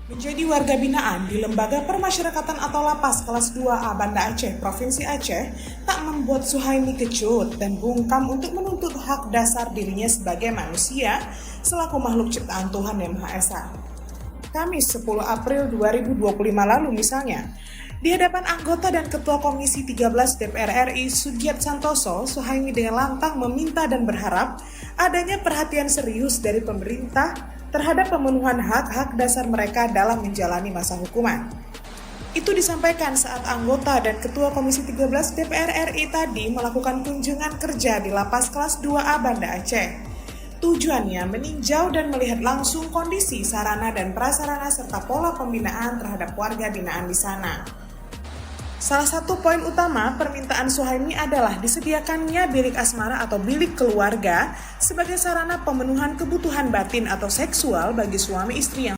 Menjadi warga binaan di Lembaga Permasyarakatan atau Lapas kelas 2A Banda Aceh, Provinsi Aceh, tak membuat Suhaimi kecut dan bungkam untuk menuntut hak dasar dirinya sebagai manusia selaku makhluk ciptaan Tuhan Yang Maha Esa. Kamis 10 April 2025 lalu misalnya, di hadapan anggota dan Ketua Komisi 13 DPR RI Sugiat Santoso, Suhaimi dengan lantang meminta dan berharap adanya perhatian serius dari pemerintah terhadap pemenuhan hak-hak dasar mereka dalam menjalani masa hukuman. Itu disampaikan saat anggota dan Ketua Komisi 13 DPR RI tadi melakukan kunjungan kerja di Lapas kelas 2A Banda Aceh. Tujuannya meninjau dan melihat langsung kondisi sarana dan prasarana serta pola pembinaan terhadap warga binaan di sana. Salah satu poin utama permintaan Suhaimi adalah disediakannya bilik asmara atau bilik keluarga sebagai sarana pemenuhan kebutuhan batin atau seksual bagi suami istri yang